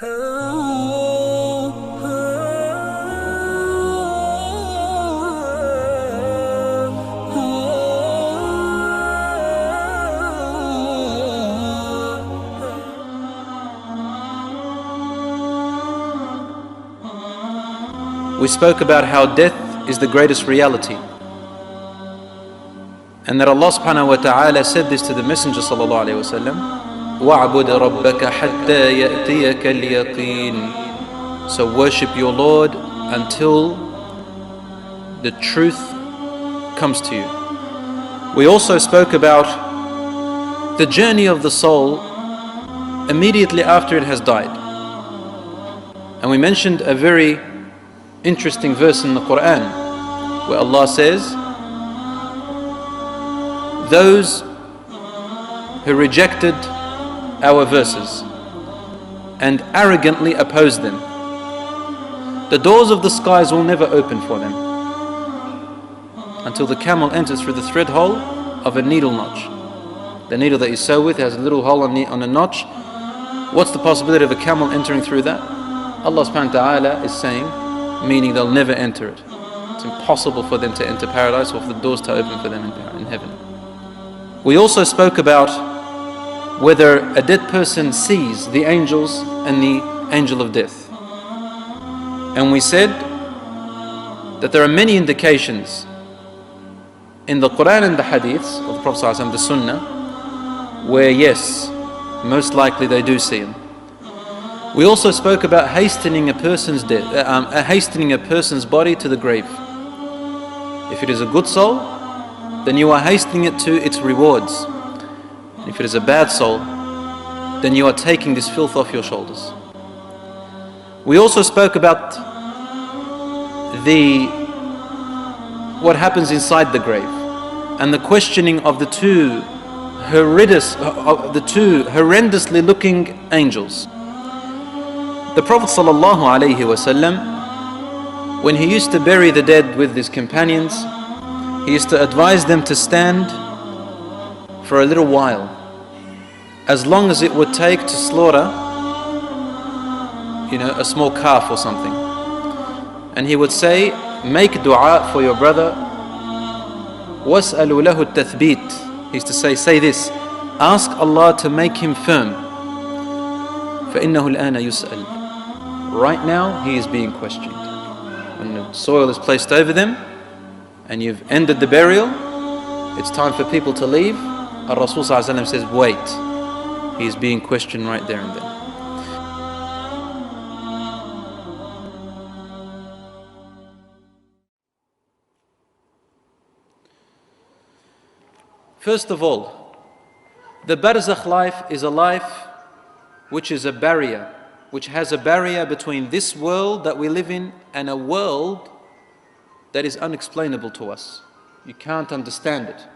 We spoke about how death is the greatest reality, and that Allah subhanahu wa ta'ala said this to the Messenger sallallahu alayhi wa sallam, وَاعْبُدْ رَبَّكَ حَتَّى يَأْتِيَكَ الْيَقِينَ. So worship your Lord until the truth comes to you. We also spoke about the journey of the soul immediately after it has died. And we mentioned a very interesting verse in the Quran where Allah says, those who rejected our verses and arrogantly opposed them, the doors of the skies will never open for them until the camel enters through the thread hole of a needle notch. The needle that you sew with has a little hole on a notch. What's the possibility of a camel entering through that? Allah subhanahu wa ta'ala is saying, meaning they'll never enter it. It's impossible for them to enter paradise or for the doors to open for them in heaven. We also spoke about whether a dead person sees the angels and the angel of death. And we said that there are many indications in the Quran and the Hadiths of the Prophet ﷺ, the Sunnah, where yes, most likely they do see him. We also spoke about hastening a person's death, hastening a person's body to the grave. If it is a good soul, then you are hastening it to its rewards. And if it is a bad soul, then you are taking this filth off your shoulders. We also spoke about what happens inside the grave and the questioning of the two horrendously looking angels. The Prophet ﷺ, when he used to bury the dead with his companions, he used to advise them to stand for a little while, as long as it would take to slaughter, a small calf or something. And he would say, make dua for your brother. وَاسْأَلُوا لَهُ التَّثْبِيتِ. He used to say this, ask Allah to make him firm. فَإِنَّهُ الْآنَ يُسْأَلُ. Right now, he is being questioned. When the soil is placed over them, and you've ended the burial, it's time for people to leave. Rasul ﷺ says, wait. He is being questioned right there and then. First of all, the barzakh life is a life which is a barrier, which has a barrier between this world that we live in and a world that is unexplainable to us. You can't understand it.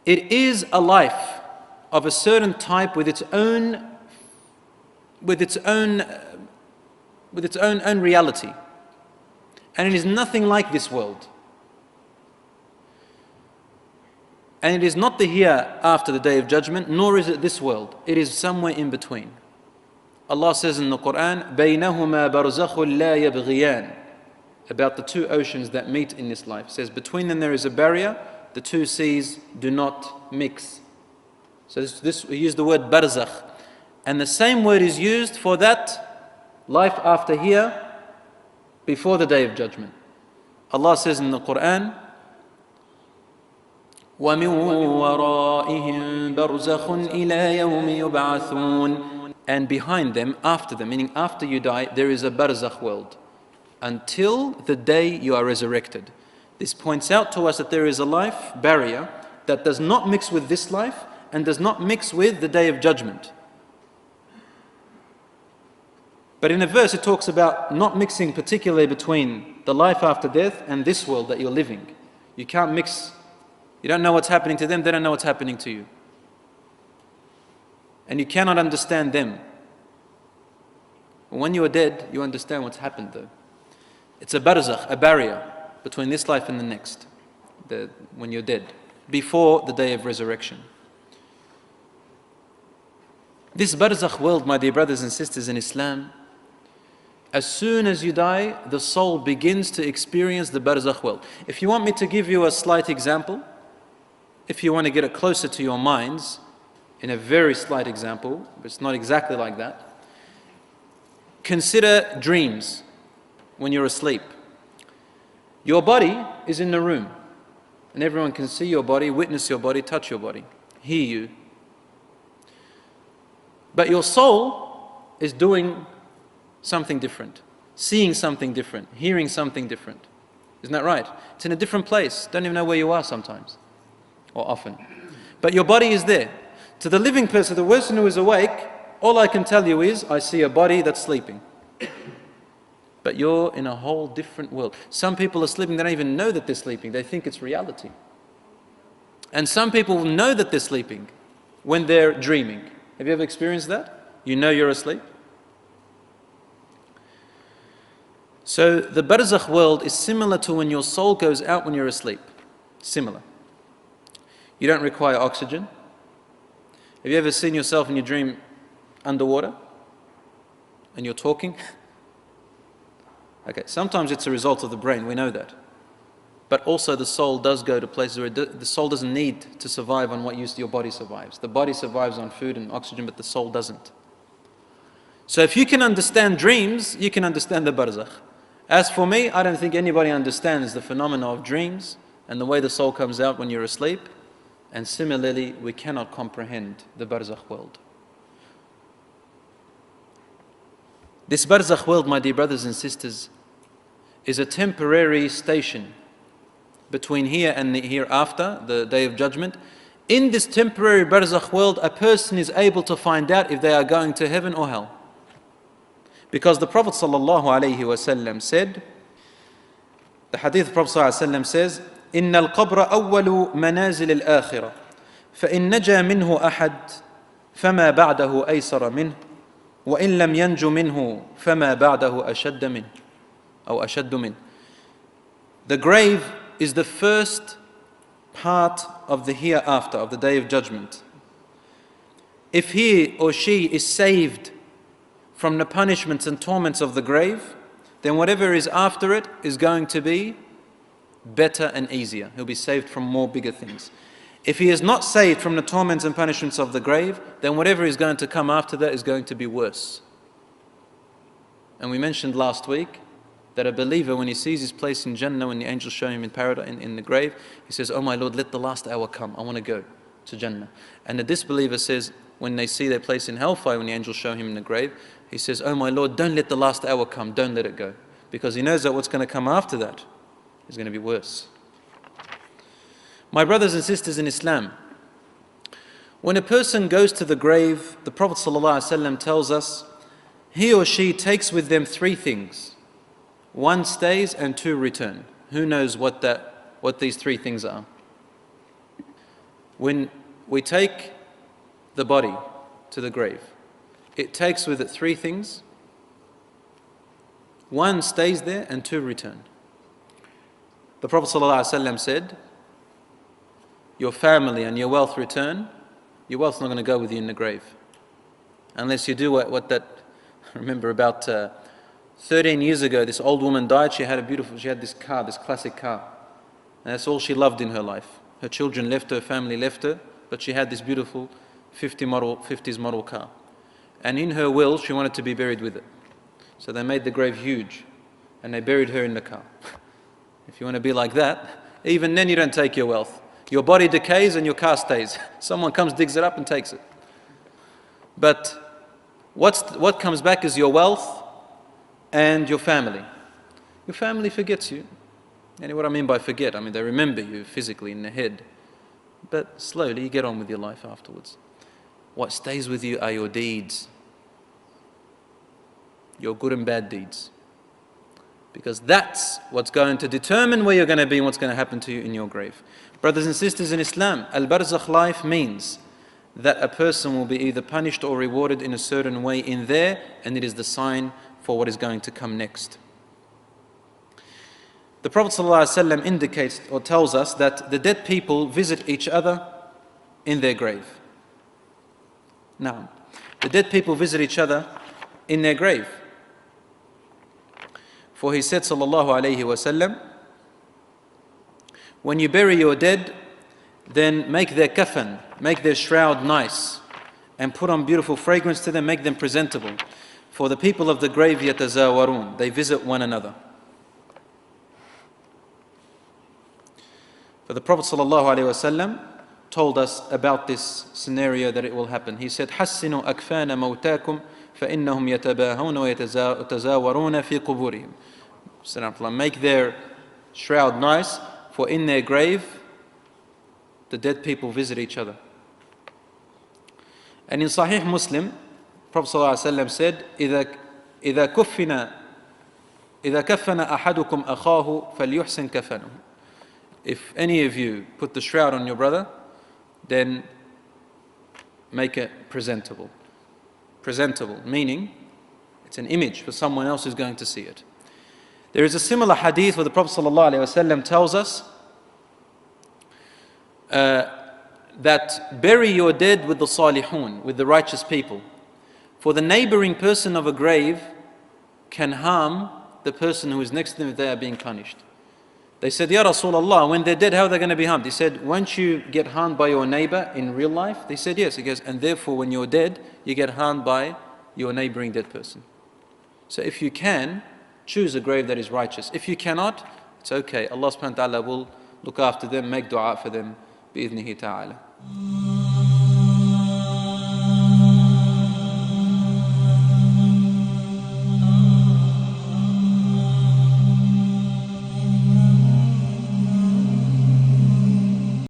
It is a life of a certain type with its own reality. And it is nothing like this world. And it is not the hereafter, the day of judgment, nor is it this world. It is somewhere in between. Allah says in the Quran, بَيْنَهُمَا بَرْزَخٌ لَا يَبْغِيَانِ, about the two oceans that meet in this life. It says between them there is a barrier, the two seas do not mix. So we use the word barzakh. And the same word is used for that life after here, before the day of judgment. Allah says in the Quran, وَمِن وَرَائِهِمْ بَرْزَخٌ إِلَى يَوْمِ يُبْعَثُونَ. And behind them, after them, meaning after you die, there is a barzakh world, until the day you are resurrected. This points out to us that there is a life barrier that does not mix with this life and does not mix with the day of judgment. But in a verse it talks about not mixing particularly between the life after death and this world that you're living. You can't mix. You don't know what's happening to them, they don't know what's happening to you. And you cannot understand them. When you are dead, you understand what's happened though. It's a barzakh, a barrier between this life and the next, when you're dead, before the day of resurrection. This barzakh world, my dear brothers and sisters in Islam, as soon as you die, the soul begins to experience the barzakh world. If you want me to give you a slight example, if you want to get it closer to your minds, in a very slight example, but it's not exactly like that, consider dreams when you're asleep. Your body is in the room, and everyone can see your body, witness your body, touch your body, hear you. But your soul is doing something different, seeing something different, hearing something different. Isn't that right? It's in a different place. Don't even know where you are sometimes, or often. But your body is there. To the living person, the person who is awake, all I can tell you is, I see a body that's sleeping. But you're in a whole different world. Some people are sleeping, they don't even know that they're sleeping. They think it's reality. And some people know that they're sleeping when they're dreaming. Have you ever experienced that? You know you're asleep? So the barzakh world is similar to when your soul goes out when you're asleep. Similar. You don't require oxygen. Have you ever seen yourself in your dream underwater? And you're talking? Okay, sometimes it's a result of the brain, we know that. But also the soul does go to places where the soul doesn't need to survive on what your body survives. The body survives on food and oxygen, but the soul doesn't. So if you can understand dreams, you can understand the barzakh. As for me, I don't think anybody understands the phenomena of dreams and the way the soul comes out when you're asleep. And similarly, we cannot comprehend the barzakh world. This barzakh world, my dear brothers and sisters, is a temporary station between here and the hereafter, the day of judgment. In this temporary barzakh world, a person is able to find out if they are going to heaven or hell. Because the Prophet ﷺ said, the hadith of the Prophet ﷺ says, إن القبر أول منازل الآخرة فإن نجا منه أحد فما بعده أيسر منه وإن لم ينج منه فما بعده أشد منه أو أشد منه. The grave is the first part of the hereafter, of the day of judgment. If he or she is saved from the punishments and torments of the grave, then whatever is after it is going to be better and easier. He'll be saved from more bigger things. If he is not saved from the torments and punishments of the grave, then whatever is going to come after that is going to be worse. And we mentioned last week that a believer, when he sees his place in Jannah, when the angels show him in paradise, in the grave, he says, "Oh my Lord, let the last hour come. I want to go to Jannah." And the disbeliever says, when they see their place in hellfire, when the angels show him in the grave, he says, "Oh my Lord, don't let the last hour come. Don't let it go." Because he knows that what's going to come after that is going to be worse. My brothers and sisters in Islam, when a person goes to the grave, the Prophet ﷺ tells us, he or she takes with them three things. One stays and two return. Who knows what these three things are? When we take the body to the grave, it takes with it three things. One stays there and two return. The Prophet ﷺ said, your family and your wealth return. Your wealth's not going to go with you in the grave. Unless you do what that, I remember about 13 years ago, this old woman died. She had this car, this classic car. And that's all she loved in her life. Her children left her, family left her, but she had this beautiful 50s model car. And in her will, she wanted to be buried with it. So they made the grave huge, and they buried her in the car. If you want to be like that, even then you don't take your wealth. Your body decays and your car stays. Someone comes, digs it up and takes it. But what comes back is your wealth and your family. Your family forgets you. And what I mean by forget, I mean they remember you physically in their head. But slowly you get on with your life afterwards. What stays with you are your deeds. Your good and bad deeds. Because that's what's going to determine where you're going to be and what's going to happen to you in your grave. Brothers and sisters in Islam, al-barzakh life means that a person will be either punished or rewarded in a certain way in there, and it is the sign for what is going to come next. The Prophet ﷺ indicates or tells us that the dead people visit each other in their grave. Now, The dead people visit each other in their grave. For he said, sallallahu alayhi wasallam, when you bury your dead, then make their kafan, make their shroud nice, and put on beautiful fragrance to them, make them presentable. For the people of the grave, yatazawarun, they visit one another. But the Prophet ﷺ told us about this scenario that it will happen. He said, حَسِّنُوا أَكْفَانَ مَوْتَاكُمْ فَإِنَّهُمْ يَتَبَاهَوْنَ وَيَتَزَاوَرُونَ فِي قُبُورِهِمْ. Make their shroud nice, for in their grave, the dead people visit each other. And in Sahih Muslim, Prophet ﷺ said, إِذَا كَفَّنَ أَحَدُكُمْ أَخَاهُ فَلْيُحْسِنْ كَفَنُهُ. If any of you put the shroud on your brother, then make it presentable. Presentable, meaning it's an image for someone else who's going to see it. There is a similar hadith where the Prophet ﷺ tells us that bury your dead with the salihun, with the righteous people. For the neighboring person of a grave can harm the person who is next to them if they are being punished. They said, Ya Rasulullah, when they're dead, how are they going to be harmed? He said, won't you get harmed by your neighbor in real life? They said, yes. He goes, and therefore when you're dead, you get harmed by your neighboring dead person. So if you can, choose a grave that is righteous. If you cannot, it's okay. Allah subhanahu wa ta'ala will look after them, make dua for them, bi-idhnihi ta'ala.